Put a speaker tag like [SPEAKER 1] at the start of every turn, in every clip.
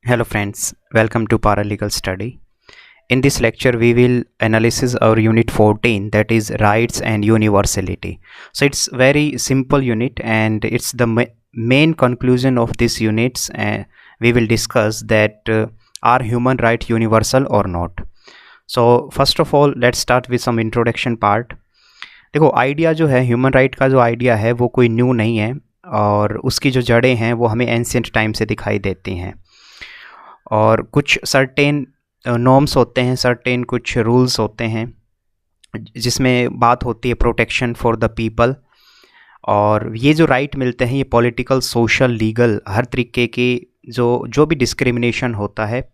[SPEAKER 1] Hello friends, welcome to Paralegal Study. In this lecture we will analysis our unit 14, that is rights and universality. So it's very simple unit and it's the main conclusion of this units. We will discuss that are human right universal or not. So first of all let's start with some introduction part. देखो idea जो है human right का जो idea है वो कोई new नहीं है और उसकी जो जड़ें हैं वो हमें एंशिएंट टाइम से दिखाई देती हैं और कुछ सर्टेन नॉर्म्स होते हैं, सर्टेन कुछ रूल्स होते हैं जिसमें बात होती है प्रोटेक्शन फॉर द पीपल। और ये जो राइट मिलते हैं ये पॉलिटिकल, सोशल, लीगल हर तरीके के जो भी डिस्क्रिमिनेशन होता है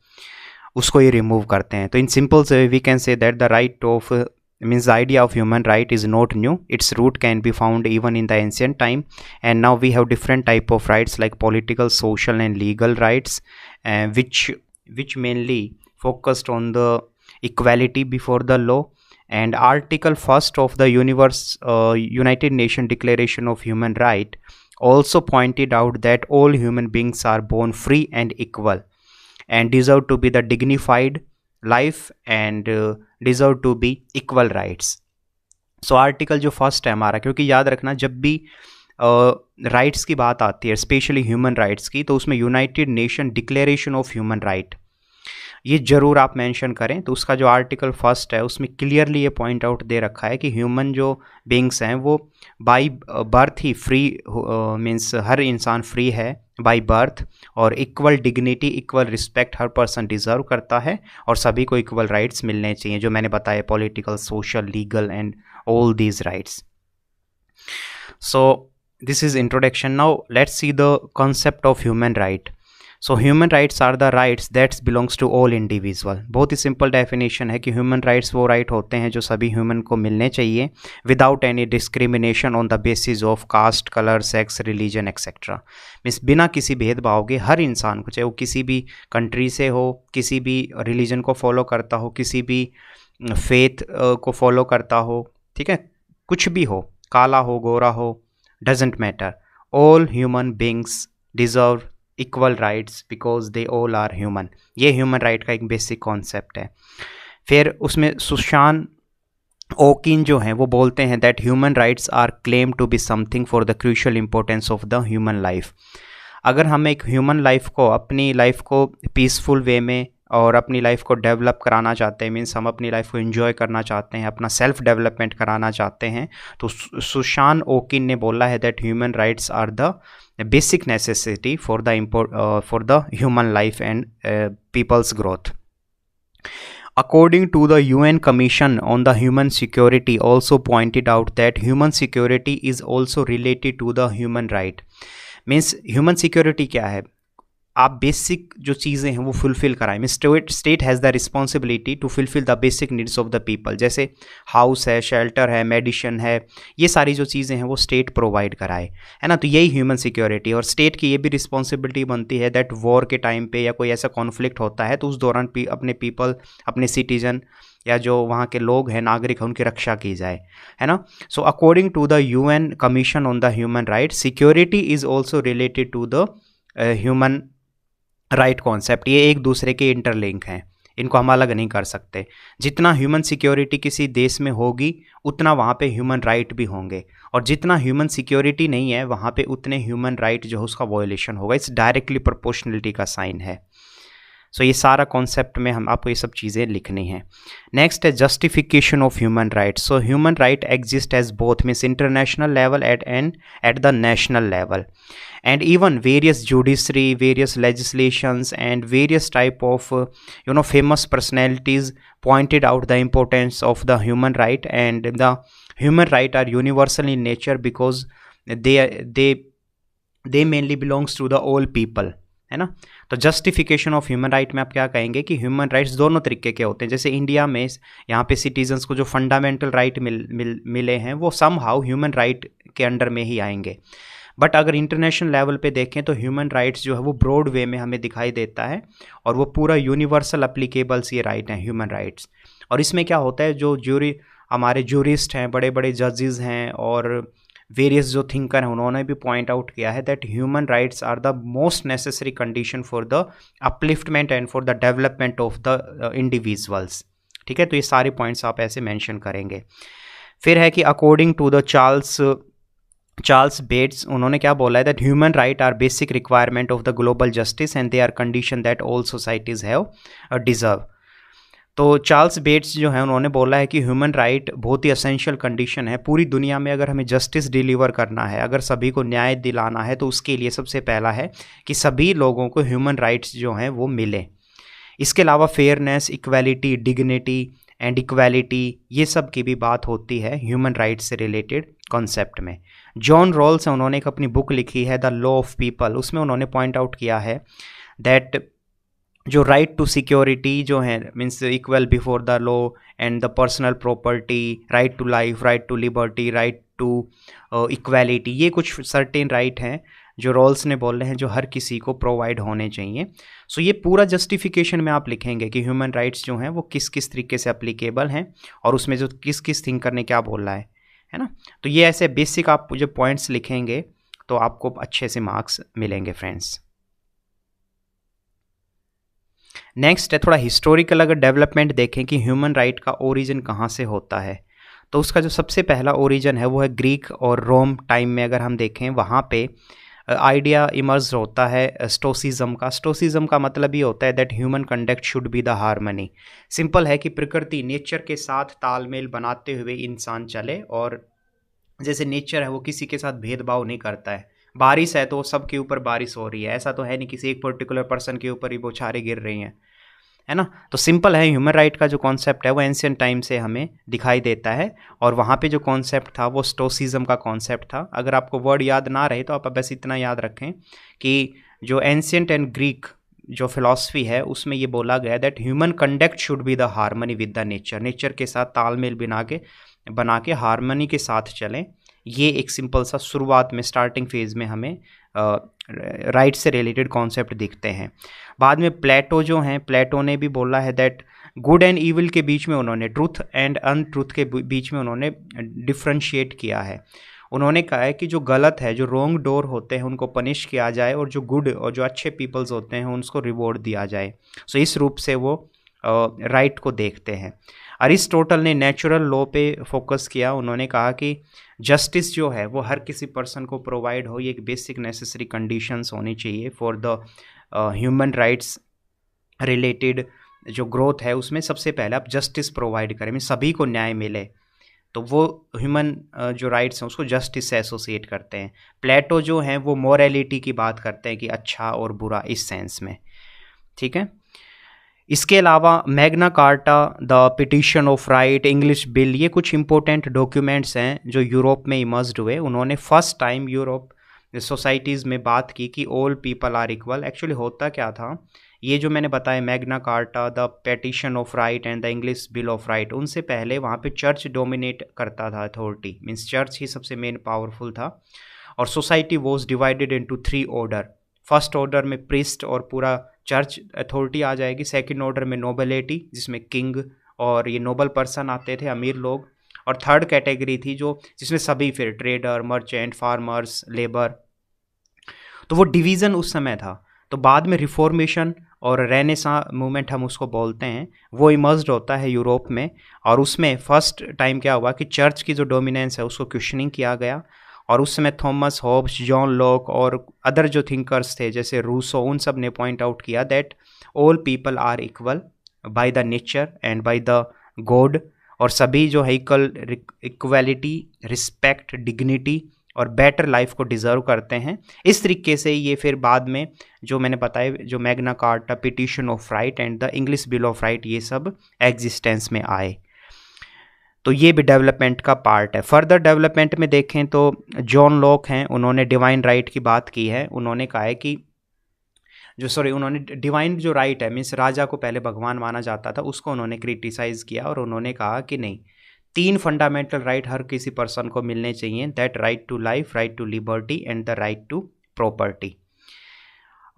[SPEAKER 1] उसको ये रिमूव करते हैं। तो इन सिंपल से we can say that the right of means the idea of human right is not new. Its root can be found even in the ancient time, and now we have different type of rights like political, social and legal rights, which mainly focused on the equality before the law. And article 1st of the United Nations Declaration of Human Right also pointed out that all human beings are born free and equal and deserve to be the dignified life and deserve to be equal rights. So article जो first है हमारा, क्योंकि याद रखना जब भी rights की बात आती है स्पेशली ह्यूमन राइट्स की, तो उसमें United nation declaration of human right ये ज़रूर आप मेंशन करें। तो उसका जो आर्टिकल फर्स्ट है उसमें क्लियरली ये पॉइंट आउट दे रखा है कि ह्यूमन जो बींग्स हैं वो बाई बर्थ ही फ्री मीन्स हर इंसान फ्री है बाई बर्थ, और इक्वल डिग्निटी, इक्वल रिस्पेक्ट हर पर्सन डिज़र्व करता है और सभी को इक्वल राइट्स मिलने चाहिए जो मैंने बताया, political, social, legal and all these rights. So this is introduction. Now let's see the concept of human right. So human rights are the rights that's belongs to all individual. बहुत ही simple definition है कि human rights वो right होते हैं जो सभी human को मिलने चाहिए without any discrimination on the basis of caste, colour, sex, religion etcetera. Means बिना किसी भेदभाव के हर इंसान को, चाहे वो किसी भी कंट्री से हो, किसी भी रिलीजन को फॉलो करता हो, किसी भी फेथ को फॉलो करता हो, ठीक है, कुछ भी हो, काला हो, गोरा हो, doesn't matter, all human beings deserve equal rights because they all are human. ये ह्यूमन राइट का एक बेसिक कॉन्सेप्ट है। फिर उसमें सुशान ओकिन जो हैं वो बोलते हैं that human rights are claim to be something for the crucial importance of the human life. अगर हम एक ह्यूमन लाइफ को, अपनी लाइफ को पीसफुल वे में और अपनी लाइफ को डेवलप कराना चाहते हैं, मीन्स हम अपनी लाइफ को एंजॉय करना चाहते हैं, अपना सेल्फ डेवलपमेंट कराना चाहते हैं, तो सुशान ओकिन ने बोला है that human rights are the basic necessity for the human life and people's growth. According to the UN Commission on the Human Security also pointed out that human security is also related to the human right. Means human security क्या है? आप basic जो चीज़ें हैं वो fulfil कराएं। Mean state has the responsibility to fulfil the basic needs of the people. जैसे house है, शेल्टर है, मेडिसिन है, ये सारी जो चीज़ें हैं वो स्टेट प्रोवाइड कराए, है ना। तो यही ह्यूमन सिक्योरिटी। और स्टेट की ये भी रिस्पॉन्सिबिलिटी बनती है दैट वॉर के टाइम पे या कोई ऐसा कॉन्फ्लिक्ट होता है तो उस दौरान अपने पीपल, अपने सिटीजन या जो वहाँ के लोग हैं, नागरिक हैं, उनकी रक्षा की जाए, है ना। So according to the UN commission on the human right, security is also related to the human right concept. ये एक दूसरे के इंटरलिंक हैं, इनको हम अलग नहीं कर सकते। जितना ह्यूमन सिक्योरिटी किसी देश में होगी उतना वहाँ पे ह्यूमन राइट भी होंगे, और जितना ह्यूमन सिक्योरिटी नहीं है वहाँ पे उतने ह्यूमन राइट जो है उसका वायोलेशन होगा। इट्स डायरेक्टली प्रोपोर्शनलिटी का साइन है। सो ये सारा कॉन्सेप्ट में हम आपको ये सब चीज़ें लिखनी है। नेक्स्ट है justification of human rights. So human right exist as both means international level at the national level, and even various judiciary, various legislations and various type of famous personalities pointed out the importance of the human right, and the human right are universal in nature because they mainly belongs to the all people, है ना। तो justification of human right में आप क्या कहेंगे कि human rights दोनों तरीके के होते हैं। जैसे इंडिया में यहाँ पे सिटीजन्स को जो फंडामेंटल राइट मिले हैं वो सम हाउ ह्यूमन राइट के अंडर में ही आएंगे। बट अगर इंटरनेशनल लेवल पे देखें तो ह्यूमन राइट्स जो है वो ब्रॉड वे में हमें दिखाई देता है और वो पूरा यूनिवर्सल अप्लीकेबल्स ये राइट हैं ह्यूमन राइट्स। और इसमें क्या होता है, जो ज्यूरी, हमारे ज्यूरिस्ट हैं, बड़े बड़े जजेस हैं और वेरियस जो थिंकर हैं उन्होंने भी पॉइंट आउट किया है that human rights are the most necessary condition for the upliftment and for the development of the individuals. ठीक है, तो ये सारे पॉइंट्स आप ऐसे मेंशन करेंगे। फिर है कि according to the Charles Beitz, उन्होंने क्या बोला है that human right are basic requirement of the global justice and they are condition that all societies have deserve. तो चार्ल्स बेट्स जो है उन्होंने बोला है कि ह्यूमन राइट बहुत ही असेंशियल कंडीशन है पूरी दुनिया में। अगर हमें जस्टिस डिलीवर करना है, अगर सभी को न्याय दिलाना है, तो उसके लिए सबसे पहला है कि सभी लोगों को ह्यूमन राइट्स जो हैं वो मिले। इसके अलावा fairness, equality, dignity and equality, ये सब की भी बात होती है ह्यूमन राइट्स से रिलेटेड कॉन्सेप्ट में। जॉन रॉल्स हैं, उन्होंने एक अपनी बुक लिखी है द लॉ ऑफ पीपल, उसमें उन्होंने पॉइंट आउट किया है दैट जो राइट टू सिक्योरिटी जो है means equal before the law and the personal property, right to life, right to liberty, right to equality, ये कुछ सर्टेन राइट हैं जो रॉल्स ने बोले हैं जो हर किसी को प्रोवाइड होने चाहिए। सो ये पूरा जस्टिफिकेशन में आप लिखेंगे कि ह्यूमन राइट्स जो हैं वो किस किस तरीके से अप्लीकेबल हैं और उसमें जो किस किस थिंकर ने क्या बोला है ना। तो ये ऐसे बेसिक आप जो पॉइंट्स लिखेंगे तो आपको अच्छे से मार्क्स मिलेंगे फ्रेंड्स। नेक्स्ट है थोड़ा हिस्टोरिकल, अगर डेवलपमेंट देखें कि ह्यूमन राइट का ओरिजिन कहाँ से होता है, तो उसका जो सबसे पहला ओरिजिन है वो है ग्रीक और रोम टाइम में। अगर हम देखें वहाँ पे आइडिया इमर्ज होता है स्टोसिज्म का। स्टोसिज्म का मतलब ये होता है that human conduct should be the harmony. Simple है कि प्रकृति नेचर के साथ तालमेल बनाते हुए इंसान चले, और जैसे नेचर है वो किसी के साथ भेदभाव नहीं करता है। बारिश है तो सबके ऊपर बारिश हो रही है, ऐसा तो है नहीं किसी एक पर्टिकुलर पर्सन के ऊपर ही बौछारें गिर रही हैं, है ना। तो सिंपल है, ह्यूमन राइट का जो कॉन्सेप्ट है वो एंशिएंट टाइम से हमें दिखाई देता है, और वहाँ पे जो कॉन्सेप्ट था वो स्टोसिज्म का कॉन्सेप्ट था। अगर आपको वर्ड याद ना रहे तो आप बस इतना याद रखें कि जो एंशिएंट एंड ग्रीक जो फिलॉसफी है उसमें ये बोला गया that human conduct should be the harmony with the nature. Nature के साथ तालमेल बना के हार्मनी के साथ चलें। ये एक सिंपल सा शुरुआत में स्टार्टिंग फेज में हमें राइट से रिलेटेड कॉन्सेप्ट दिखते हैं। बाद में प्लेटो जो हैं, प्लेटो ने भी बोला है दैट गुड एंड इविल के बीच में उन्होंने, ट्रूथ एंड अनट्रूथ के बीच में उन्होंने डिफ्रेंशिएट किया है। उन्होंने कहा है कि जो गलत है, जो रॉन्ग डोर होते हैं उनको पनिश किया जाए, और जो गुड और जो अच्छे पीपल्स होते हैं उनको रिवॉर्ड दिया जाए। सो इस रूप से वो राइट को देखते हैं। अरिस्टोटल ने नेचुरल लॉ पे फोकस किया। उन्होंने कहा कि जस्टिस जो है वो हर किसी पर्सन को प्रोवाइड हो, ये एक बेसिक नेसेसरी कंडीशंस होनी चाहिए for the human rights related जो ग्रोथ है उसमें सबसे पहले आप जस्टिस प्रोवाइड करें, मीन सभी को न्याय मिले, तो वो ह्यूमन जो राइट्स हैं उसको जस्टिस से एसोसिएट करते हैं। प्लेटो जो हैं वो मोरालिटी की बात करते हैं कि अच्छा और बुरा इस सेंस में, ठीक है। इसके अलावा Magna Carta, the petition of right, English bill, ये कुछ इंपॉर्टेंट डॉक्यूमेंट्स हैं जो यूरोप में इमर्ज्ड हुए। उन्होंने फर्स्ट टाइम यूरोप सोसाइटीज़ में बात की कि all people are equal. Actually होता क्या था, ये जो मैंने बताया Magna Carta, the petition of right and the English bill of right, उनसे पहले वहाँ पे चर्च डोमिनेट करता था अथॉरिटी, मीन्स चर्च ही सबसे मेन पावरफुल था। और society was divided into 3 order. First order में प्रिस्ट और पूरा चर्च अथॉरिटी आ जाएगी। सेकंड ऑर्डर में नोबलिटी, जिसमें किंग और ये नोबल पर्सन आते थे, अमीर लोग। और थर्ड कैटेगरी थी जिसमें सभी, फिर ट्रेडर, मर्चेंट, फार्मर्स, लेबर। तो वो डिवीज़न उस समय था। तो बाद में रिफॉर्मेशन और रेनेसां मूवमेंट हम उसको बोलते हैं, वो इमर्ज्ड होता है यूरोप में। और उसमें फर्स्ट टाइम क्या हुआ कि चर्च की जो डोमिनेंस है उसको क्वेश्चनिंग किया गया। और उस समय थॉमस हॉब्स, जॉन लॉक और अदर जो थिंकर्स थे जैसे रूसो, उन सब ने पॉइंट आउट किया that all people are equal by the nature and by the God, और सभी जो है इक्वलिटी, रिस्पेक्ट, डिग्निटी और बेटर लाइफ को डिज़र्व करते हैं। इस तरीके से ये फिर बाद में जो मैंने बताया, जो Magna carta, petition of right and the English bill of right, ये सब एग्जिस्टेंस में आए। तो ये भी डेवलपमेंट का पार्ट है। फर्दर डेवलपमेंट में देखें तो जॉन लॉक हैं, उन्होंने डिवाइन राइट की बात की है। उन्होंने कहा है कि उन्होंने डिवाइन जो राइट है, मीन्स राजा को पहले भगवान माना जाता था, उसको उन्होंने क्रिटिसाइज़ किया। और उन्होंने कहा कि नहीं, 3 फंडामेंटल राइट हर किसी पर्सन को मिलने चाहिए, that right to life, right to liberty and the right to property.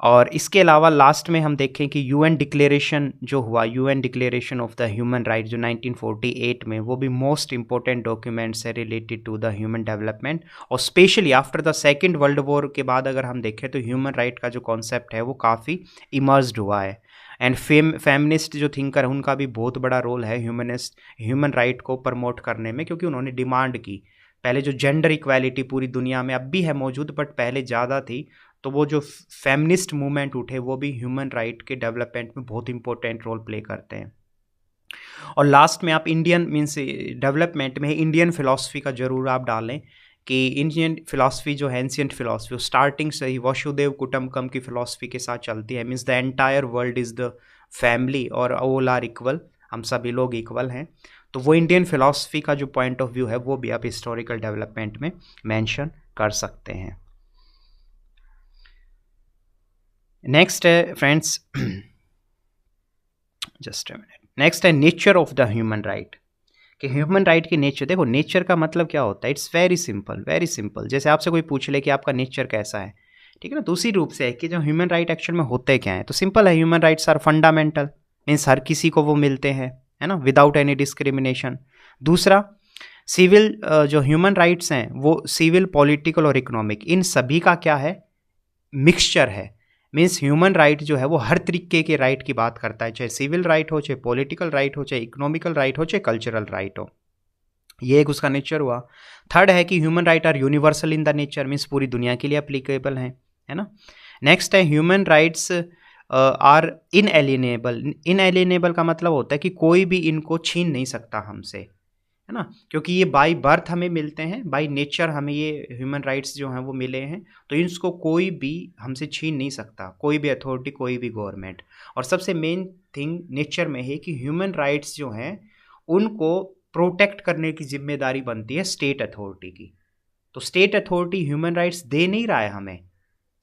[SPEAKER 1] और इसके अलावा लास्ट में हम देखें कि यूएन डिक्लेरेशन जो हुआ, UN declaration of the human right जो 1948 में, वो भी मोस्ट इंपॉर्टेंट डॉक्यूमेंट्स है related to the human development. और specially after the second world war के बाद अगर हम देखें तो ह्यूमन राइट का जो कॉन्सेप्ट है वो काफ़ी इमर्ज्ड हुआ है। एंड फेमिनिस्ट जो थिंकर है उनका भी बहुत बड़ा रोल है ह्यूमन राइट को प्रमोट करने में, क्योंकि उन्होंने डिमांड की। पहले जो जेंडर इक्वालिटी पूरी दुनिया में अब भी है मौजूद, बट पहले ज़्यादा थी, तो वो जो फेमिनिस्ट मूवमेंट उठे वो भी ह्यूमन राइट के डेवलपमेंट में बहुत इंपॉर्टेंट रोल प्ले करते हैं। और लास्ट में आप इंडियन मीन्स डेवलपमेंट में इंडियन फिलॉसफी का जरूर आप डालें कि इंडियन फिलॉसफी जो है एंशिएंट फिलॉसफी स्टार्टिंग से ही वसुदेव कुटुंबकम की फिलॉसफी के साथ चलती है। Means the entire world is the family और ऑल आर इक्वल, हम सभी लोग इक्वल हैं। तो वो इंडियन फिलॉसफी का जो पॉइंट ऑफ व्यू है वो भी आप हिस्टोरिकल डेवलपमेंट में मेंशन कर सकते हैं। नेक्स्ट है friends, just a minute, next है nature of the human right. कि ह्यूमन राइट की नेचर, देखो नेचर का मतलब क्या होता है, it's very simple, very simple. जैसे आपसे कोई पूछ ले कि आपका नेचर कैसा है, ठीक है ना, तो उसी रूप से है कि जो ह्यूमन राइट एक्चुअल में होते क्या है, तो सिंपल है, human rights are fundamental, means हर किसी को वो मिलते हैं, है ना, विदाउट एनी डिस्क्रिमिनेशन। दूसरा, सिविल जो ह्यूमन राइट्स हैं वो सिविल, पॉलिटिकल और इकोनॉमिक, इन सभी का क्या है, मिक्सचर है। मीन्स ह्यूमन राइट जो है वो हर तरीके के राइट की बात करता है, चाहे सिविल राइट हो, चाहे पॉलिटिकल राइट हो, चाहे इकोनॉमिकल राइट हो, चाहे कल्चरल राइट हो। ये एक उसका नेचर हुआ। थर्ड है कि human right are universal in the nature, means पूरी दुनिया के लिए एप्लीकेबल है ना। नेक्स्ट है human rights are inalienable. Inalienable का मतलब होता है कि कोई भी इनको छीन नहीं सकता हमसे, है ना, क्योंकि ये बाय बर्थ हमें मिलते हैं, बाय नेचर हमें ये ह्यूमन राइट्स जो हैं वो मिले हैं, तो इसको कोई भी हमसे छीन नहीं सकता, कोई भी अथॉरिटी, कोई भी गवर्नमेंट। और सबसे मेन थिंग नेचर में है कि ह्यूमन राइट्स जो हैं उनको प्रोटेक्ट करने की जिम्मेदारी बनती है स्टेट अथॉरिटी की। तो स्टेट अथॉरिटी ह्यूमन राइट्स दे नहीं रहा है हमें,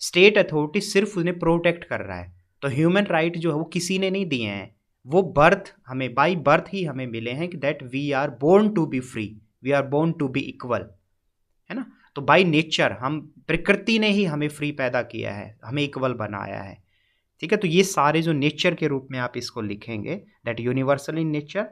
[SPEAKER 1] स्टेट अथॉरिटी सिर्फ उन्हें प्रोटेक्ट कर रहा है। तो ह्यूमन राइट जो है वो किसी ने नहीं दिए हैं, वो बर्थ हमें, बाई बर्थ ही हमें मिले हैं कि that we are born to be free, we are born to be equal, है ना। तो बाई नेचर हम, प्रकृति ने ही हमें फ्री पैदा किया है, हमें इक्वल बनाया है, ठीक है। तो ये सारे जो नेचर के रूप में आप इसको लिखेंगे, दैट यूनिवर्सल इन नेचर,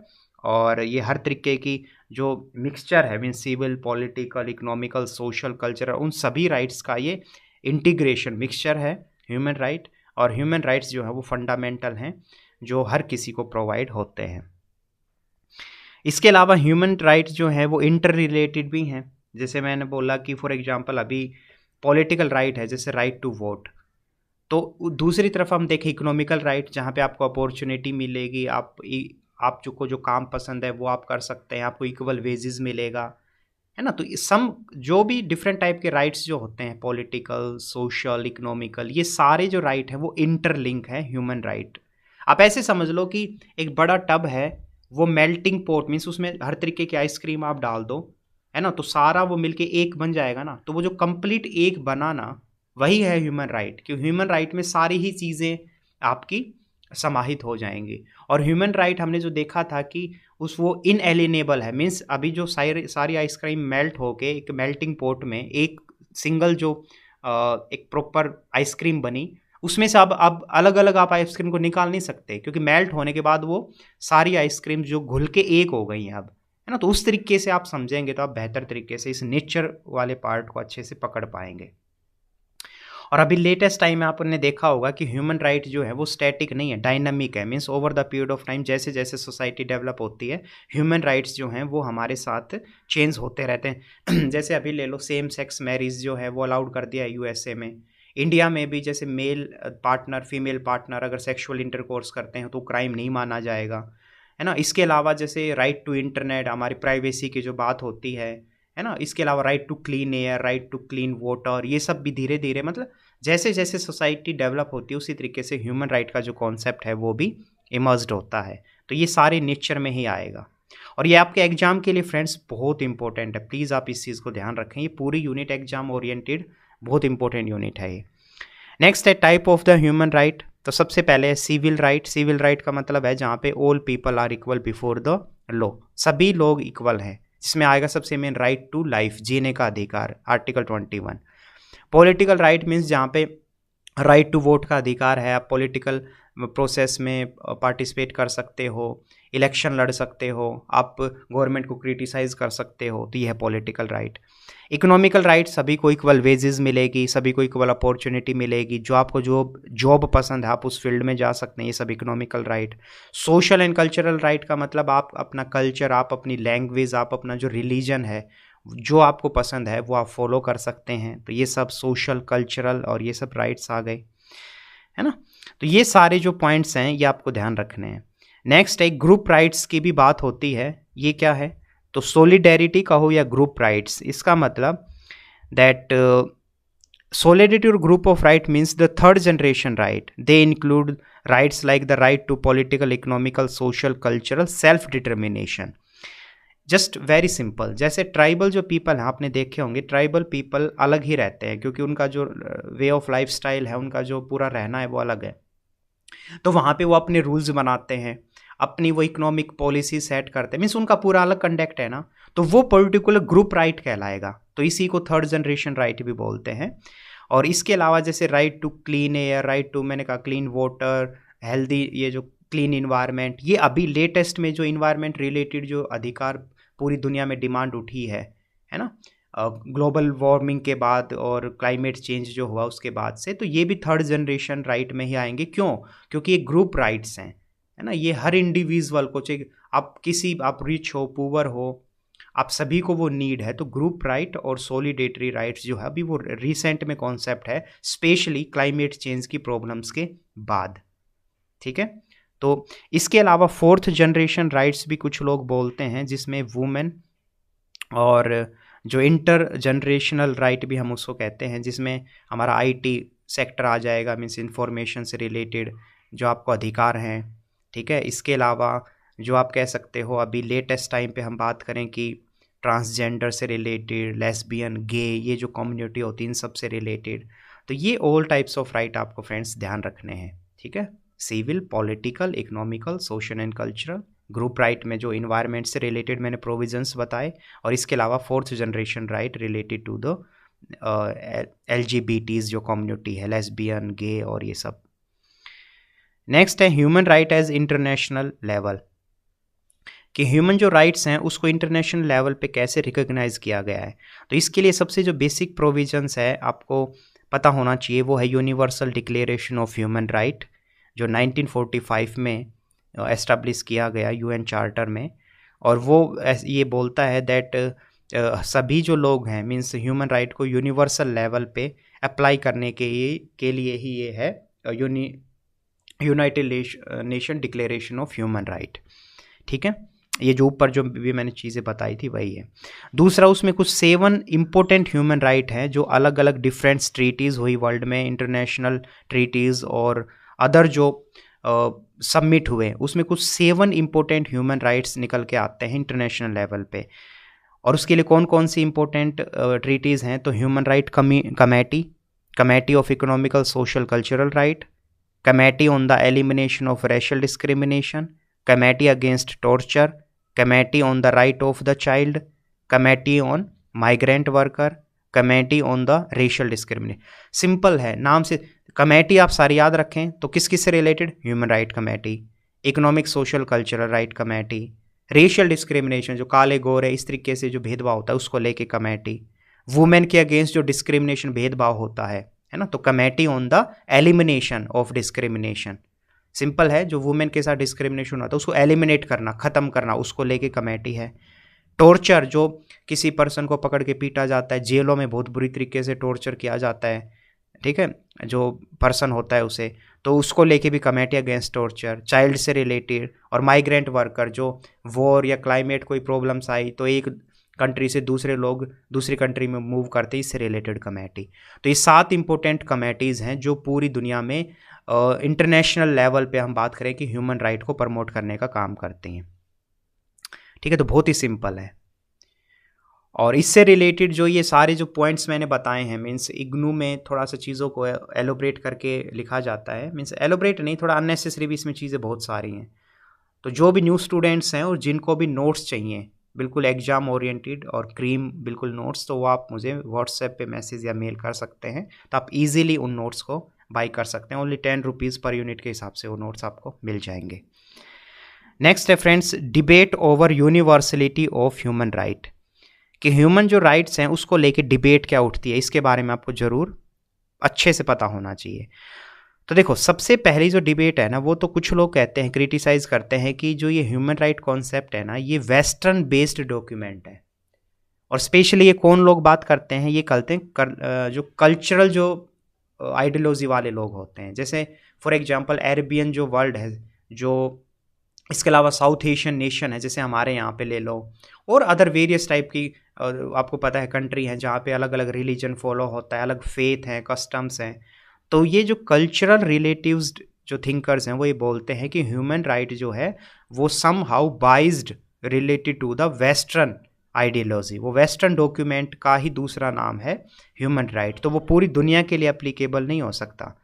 [SPEAKER 1] और ये हर तरीके की जो मिक्सचर है, mean civil, political, economical, social, cultural, उन सभी राइट्स का ये इंटीग्रेशन मिक्सचर है ह्यूमन राइट। और ह्यूमन राइट्स जो है वो फंडामेंटल हैं, जो हर किसी को प्रोवाइड होते हैं। इसके अलावा ह्यूमन राइट्स जो है वो इंटर रिलेटेड भी हैं। जैसे मैंने बोला कि फॉर एग्जांपल अभी पॉलिटिकल राइट है, जैसे राइट टू वोट, तो दूसरी तरफ हम देखें इकोनॉमिकल राइट, जहाँ पे आपको अपॉर्चुनिटी मिलेगी, आप जो काम पसंद है वो आप कर सकते हैं, आपको इक्वल वेजेस मिलेगा, है ना। तो सम जो भी डिफरेंट टाइप के राइट्स जो होते हैं, पॉलिटिकल, सोशल, इकोनॉमिकल, ये सारे जो राइट हैं वो इंटरलिंक है ह्यूमन राइट। आप ऐसे समझ लो कि एक बड़ा टब है, वो मेल्टिंग पॉट, मीन्स उसमें हर तरीके की आइसक्रीम आप डाल दो, है ना, तो सारा वो मिलके एक बन जाएगा ना। तो वो जो कंप्लीट एक बना ना, वही है ह्यूमन राइट, क्योंकि ह्यूमन राइट में सारी ही चीज़ें आपकी समाहित हो जाएंगी। और ह्यूमन राइट हमने जो देखा था कि वो इनएलिएनेबल है, मीन्स अभी जो सारी आइसक्रीम मेल्ट होके एक मेल्टिंग पॉट में एक सिंगल जो एक प्रॉपर आइसक्रीम बनी, उसमें से अब अलग अलग आप आइसक्रीम को निकाल नहीं सकते, क्योंकि मेल्ट होने के बाद वो सारी आइसक्रीम जो घुल के एक हो गई हैं अब, है ना। तो उस तरीके से आप समझेंगे तो आप बेहतर तरीके से इस नेचर वाले पार्ट को अच्छे से पकड़ पाएंगे। और अभी लेटेस्ट टाइम में आपने देखा होगा कि ह्यूमन राइट जो है वो स्टैटिक नहीं है, डायनामिक है, means over the period of time जैसे जैसे सोसाइटी डेवलप होती है, ह्यूमन राइट्स जो हैं वो हमारे साथ चेंज होते रहते हैं। जैसे अभी ले लो, सेम सेक्स मैरिज जो है वो अलाउड कर दिया है यूएसए में। इंडिया में भी जैसे मेल पार्टनर, फीमेल पार्टनर अगर सेक्सुअल इंटरकोर्स करते हैं तो क्राइम नहीं माना जाएगा, है ना। इसके अलावा जैसे राइट टू इंटरनेट, हमारी प्राइवेसी की जो बात होती है ना। इसके अलावा right to clean air, right to clean water, ये सब भी धीरे धीरे, मतलब जैसे जैसे सोसाइटी डेवलप होती है उसी तरीके से ह्यूमन राइट का जो कॉन्सेप्ट है वो भी इमर्ज्ड होता है। तो ये सारे नेचर में ही आएगा। और ये आपके एग्जाम के लिए फ्रेंड्स बहुत इंपॉर्टेंट है, प्लीज़ आप इस चीज़ को ध्यान रखें, ये पूरी यूनिट एग्जाम ओरिएंटेड बहुत इंपॉर्टेंट यूनिट है ये। नेक्स्ट है type of the human right. तो सबसे पहले है सिविल राइट। सिविल राइट का मतलब है जहाँ पे all people are equal before the law, सभी लोग इक्वल हैं, जिसमें आएगा सबसे मेन राइट टू लाइफ, जीने का अधिकार, आर्टिकल 21। पॉलिटिकल राइट मीन्स जहाँ पे राइट टू वोट का अधिकार है, आप पॉलिटिकल प्रोसेस में पार्टिसिपेट कर सकते हो, इलेक्शन लड़ सकते हो, आप गवर्नमेंट को क्रिटिसाइज कर सकते हो, तो ये है पॉलिटिकल राइट। इकोनॉमिकल राइट, सभी को इक्वल वेजेस मिलेगी, सभी को इक्वल अपॉर्चुनिटी मिलेगी, जो आपको जो जॉब पसंद है आप उस फील्ड में जा सकते हैं, ये सब economical right. Social and cultural right का मतलब आप अपना कल्चर, आप अपनी लैंग्वेज, आप अपना जो रिलीजन है, जो आपको पसंद है वो आप फॉलो कर सकते हैं, तो ये सब सोशल कल्चरल और ये सब राइट्स आ गए, है ना। तो ये सारे जो पॉइंट्स हैं ये आपको ध्यान रखने हैं। नेक्स्ट एक ग्रुप राइट्स की भी बात होती है, ये क्या है, तो सोलिडेरिटी कहो या ग्रुप राइट्स, इसका मतलब that solidarity or group of right means the third generation right. They include rights like the right to political, economical, social, cultural self determination. Just very simple, जैसे ट्राइबल जो people हैं आपने देखे होंगे, tribal people अलग ही रहते हैं क्योंकि उनका जो वे ऑफ लाइफ स्टाइल है, उनका जो पूरा रहना है वो अलग है। तो वहाँ पे वो अपने रूल्स बनाते हैं, अपनी वो इकोनॉमिक पॉलिसी सेट करते हैं, मीन्स उनका पूरा अलग कंडक्ट है ना, तो वो पर्टिकुलर ग्रुप राइट कहलाएगा। तो इसी को थर्ड जनरेशन राइट भी बोलते हैं। और इसके अलावा जैसे right to clean air, right to मैंने कहा क्लीन वाटर, हेल्दी, ये जो क्लीन इन्वायरमेंट, ये अभी लेटेस्ट में जो इन्वायरमेंट रिलेटेड जो अधिकार पूरी दुनिया में डिमांड उठी है ना, ग्लोबल वार्मिंग के बाद और क्लाइमेट चेंज जो हुआ उसके बाद से, तो ये भी थर्ड जनरेशन राइट में ही आएंगे। क्यों? क्योंकि ये ग्रुप राइट्स हैं, है ना, ये हर इंडिविजुअल को, चाहे आप रिच हो, पुअर हो, आप सभी को वो नीड है। तो ग्रुप राइट और सॉलिडेटरी राइट्स जो है अभी वो रिसेंट में कॉन्सेप्ट है, स्पेशली क्लाइमेट चेंज की प्रॉब्लम्स के बाद, ठीक है। तो इसके अलावा फोर्थ जनरेशन राइट्स भी कुछ लोग बोलते हैं, जिसमें वुमेन और जो इंटर जनरेशनल राइट भी हम उसको कहते हैं, जिसमें हमारा आईटी सेक्टर आ जाएगा, मीन्स इंफॉर्मेशन से रिलेटेड जो आपको अधिकार हैं, ठीक है। इसके अलावा जो आप कह सकते हो अभी लेटेस्ट टाइम पे हम बात करें कि ट्रांसजेंडर से रिलेटेड, लेस्बियन, गे, ये जो कम्युनिटी होती है इन सब से रिलेटेड, तो ये ऑल टाइप्स ऑफ राइट आपको फ्रेंड्स ध्यान रखने हैं, ठीक है। Civil, political, economical, social and cultural, group right में जो इन्वायरमेंट से रिलेटेड मैंने प्रोविजंस बताए, और इसके अलावा fourth generation right related to the LGBTs जो कम्युनिटी है, लेस्बियन, गे और ये सब। नेक्स्ट है human right as international level, कि ह्यूमन जो राइट्स हैं उसको इंटरनेशनल लेवल पे कैसे रिकॉग्नाइज किया गया है। तो इसके लिए सबसे जो बेसिक प्रोविजंस है आपको पता होना चाहिए, वो है universal declaration of human right, जो 1945 में एस्टेब्लिश किया गया UN चार्टर में। और वो ये बोलता है दैट सभी जो लोग हैं, मीन्स ह्यूमन राइट को यूनिवर्सल लेवल पे अप्लाई करने के लिए ही ये है United nation declaration of human right, ठीक है। ये जो ऊपर जो भी मैंने चीज़ें बताई थी वही है। दूसरा, उसमें कुछ 7 इंपॉर्टेंट ह्यूमन राइट हैं जो अलग अलग डिफरेंट ट्रीटीज़ हुई वर्ल्ड में, इंटरनेशनल ट्रीटीज़ और अदर जो सबमिट हुए, उसमें कुछ 7 इंपॉर्टेंट ह्यूमन राइट्स निकल के आते हैं इंटरनेशनल लेवल पे। और उसके लिए कौन कौन सी इंपॉर्टेंट ट्रीटीज़ हैं, तो human right committee of economical, social, cultural right, committee on the elimination of racial discrimination, committee against torture, committee on the right of the child, committee on migrant worker, committee on the racial discrimination. Simple है, नाम से committee आप सारी याद रखें, तो किस किस से related, human right committee, economic, social, cultural right committee, racial discrimination जो काले गोरे इस तरीके से जो भेदभाव होता है उसको लेके कमेटी, वुमेन के अगेंस्ट जो डिस्क्रिमिनेशन भेदभाव होता है ना, तो committee on the elimination of discrimination. Simple है, जो वुमेन के साथ डिस्क्रिमिनेशन होता है उसको एलिमिनेट करना, ख़त्म करना, उसको लेके कमेटी है। टॉर्चर, जो किसी पर्सन को पकड़ के पीटा जाता है, जेलों में बहुत बुरी तरीके से टॉर्चर किया जाता है, ठीक है, जो पर्सन होता है उसे, तो उसको लेके भी कमेटी अगेंस्ट टॉर्चर। चाइल्ड से रिलेटेड, और माइग्रेंट वर्कर, जो वॉर या क्लाइमेट कोई प्रॉब्लम्स आई तो एक कंट्री से दूसरे लोग दूसरी कंट्री में मूव करते हैं, इससे रिलेटेड कमेटी। तो ये 7 इंपॉर्टेंट कमेटीज़ हैं जो पूरी दुनिया में इंटरनेशनल लेवल पे हम बात करें कि ह्यूमन राइट को प्रमोट करने का काम करते हैं, ठीक है। तो बहुत ही सिंपल है। और इससे रिलेटेड जो ये सारे जो पॉइंट्स मैंने बताए हैं, मीन्स इग्नू में थोड़ा सा चीज़ों को एलोब्रेट करके लिखा जाता है, मीन्स एलोब्रेट नहीं, थोड़ा अननेसेसरी भी इसमें चीज़ें बहुत सारी हैं। तो जो भी न्यू स्टूडेंट्स हैं और जिनको भी नोट्स चाहिए बिल्कुल एग्जाम ओरिएंटेड और क्रीम बिल्कुल नोट्स, तो वो आप मुझे व्हाट्सएप पे मैसेज या मेल कर सकते हैं, तो आप इजीली उन नोट्स को बाई कर सकते हैं। ओनली 10 रुपीज़ पर यूनिट के हिसाब से वो नोट्स आपको मिल जाएंगे। नेक्स्ट है friends, debate over universality of human right, कि ह्यूमन जो राइट्स हैं उसको लेके डिबेट क्या उठती है, इसके बारे में आपको ज़रूर अच्छे से पता होना चाहिए। तो देखो, सबसे पहली जो डिबेट है ना, वो तो कुछ लोग कहते हैं, क्रिटिसाइज करते हैं कि जो ये ह्यूमन राइट कॉन्सेप्ट है ना, ये वेस्टर्न बेस्ड डॉक्यूमेंट है। और स्पेशली ये कौन लोग बात करते हैं, ये करते हैं जो कल्चरल जो आइडियोलॉजी वाले लोग होते हैं, जैसे फॉर एग्जांपल अरेबियन जो वर्ल्ड है, जो इसके अलावा साउथ एशियन नेशन है, जैसे हमारे यहाँ पे ले लो, और अदर वेरियस टाइप की आपको पता है कंट्री हैं जहाँ पे अलग अलग रिलीजन फॉलो होता है, अलग फेथ हैं, कस्टम्स हैं। तो ये जो कल्चरल रिलेटिव्स जो थिंकर्स हैं वो ये बोलते हैं कि ह्यूमन राइट जो है वो somehow biased related to the western ideology, वो वेस्टर्न डॉक्यूमेंट का ही दूसरा नाम है ह्यूमन राइट। तो वो पूरी दुनिया के लिए एप्लीकेबल नहीं हो सकता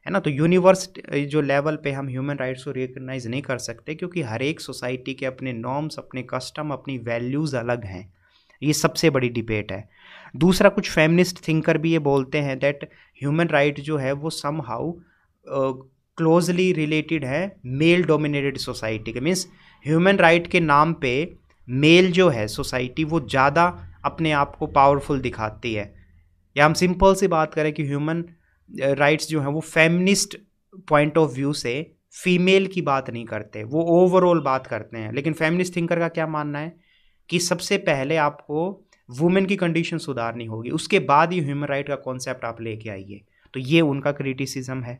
[SPEAKER 1] है ना। तो यूनिवर्स जो लेवल पे हम ह्यूमन राइट्स को रिकग्नाइज नहीं कर सकते, क्योंकि हर एक सोसाइटी के अपने नॉर्म्स, अपने कस्टम, अपनी वैल्यूज़ अलग हैं। ये सबसे बड़ी डिबेट है। दूसरा, कुछ फेमिनिस्ट थिंकर भी ये बोलते हैं दैट ह्यूमन राइट जो है वो सम हाउ क्लोजली रिलेटेड है मेल डोमिनेटेड सोसाइटी के। मीन्स ह्यूमन राइट के नाम पे मेल जो है सोसाइटी वो ज़्यादा अपने आप को पावरफुल दिखाती है। या हम सिंपल सी बात करें कि ह्यूमन राइट्स जो हैं वो फेमिनिस्ट पॉइंट ऑफ व्यू से फीमेल की बात नहीं करते, वो ओवरऑल बात करते हैं। लेकिन फेमिनिस्ट थिंकर का क्या मानना है कि सबसे पहले आपको वुमेन की कंडीशन सुधारनी होगी, उसके बाद ही ह्यूमन राइट का कॉन्सेप्ट आप लेके आइए। तो ये उनका क्रिटिसिज्म है।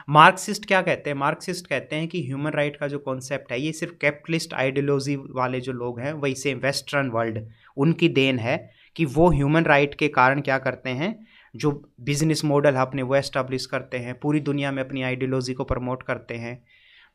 [SPEAKER 1] मार्क्सिस्ट क्या कहते हैं? मार्क्सिस्ट कहते हैं कि ह्यूमन राइट का जो कॉन्सेप्ट है ये सिर्फ कैपिटलिस्ट आइडियोलॉजी वाले जो लोग हैं, वही से वेस्टर्न वर्ल्ड, उनकी देन है कि वो ह्यूमन राइट के कारण क्या करते हैं, जो बिजनेस मॉडल है अपने वो एस्टेब्लिश करते हैं, पूरी दुनिया में अपनी आइडियोलॉजी को प्रमोट करते हैं।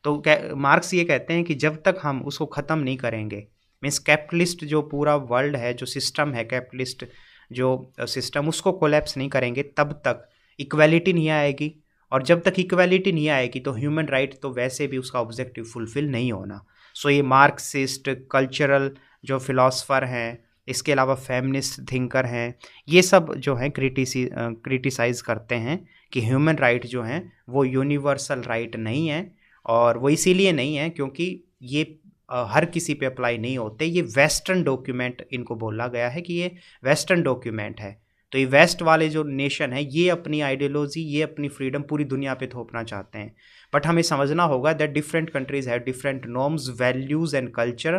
[SPEAKER 1] तो मार्क्स ये कहते हैं कि जब तक हम उसको ख़त्म नहीं करेंगे, मीन्स कैपिटलिस्ट जो पूरा वर्ल्ड है, जो सिस्टम है कैपिटलिस्ट जो सिस्टम, उसको कोलैप्स नहीं करेंगे तब तक इक्वालिटी नहीं आएगी। और जब तक इक्वालिटी नहीं आएगी तो ह्यूमन राइट तो वैसे भी उसका ऑब्जेक्टिव फुलफिल नहीं होना। सो ये मार्क्सिस्ट, कल्चरल जो फिलोसफर हैं, इसके अलावा फेमिनिस्ट थिंकर हैं, ये सब जो हैं क्रिटिसाइज़ करते हैं कि ह्यूमन राइट जो हैं वो यूनिवर्सल राइट नहीं है। और वो इसीलिए नहीं है क्योंकि ये हर किसी पे अप्लाई नहीं होते। ये वेस्टर्न डॉक्यूमेंट इनको बोला गया है कि ये वेस्टर्न डॉक्यूमेंट है। तो ये वेस्ट वाले जो नेशन है ये अपनी आइडियोलॉजी, ये अपनी फ्रीडम पूरी दुनिया पे थोपना चाहते हैं। बट हमें समझना होगा that different countries have different norms, values and culture.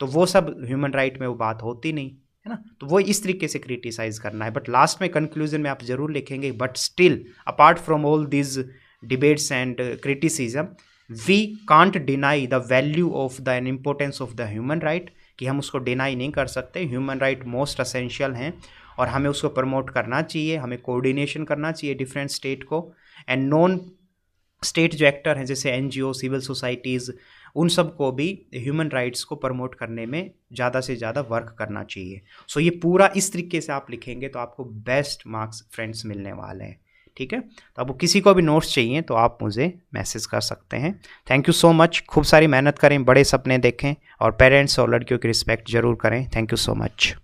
[SPEAKER 1] तो वो सब ह्यूमन राइट में वो बात होती नहीं है ना। तो वो इस तरीके से क्रिटिसाइज़ करना है। बट लास्ट में कंक्लूजन में आप ज़रूर लिखेंगे, but still apart from all this debates and criticism, we can't deny the value of the and importance of the human right, कि हम उसको डिनाई नहीं कर सकते। ह्यूमन राइट मोस्ट असेंशियल हैं और हमें उसको प्रमोट करना चाहिए, हमें कोऑर्डिनेशन करना चाहिए डिफरेंट स्टेट को। एंड नॉन स्टेट जो एक्टर हैं जैसे NGO, सिविल सोसाइटीज़, उन सब को भी ह्यूमन राइट्स को प्रमोट करने में ज़्यादा से ज़्यादा वर्क करना चाहिए। सो ये पूरा इस तरीके से आप लिखेंगे तो आपको बेस्ट मार्क्स फ्रेंड्स मिलने वाले हैं। ठीक है, तो आपको किसी को भी नोट्स चाहिए तो आप मुझे मैसेज कर सकते हैं। Thank you so much. खूब सारी मेहनत करें, बड़े सपने देखें और पेरेंट्स और लड़कियों की रिस्पेक्ट ज़रूर करें। Thank you so much.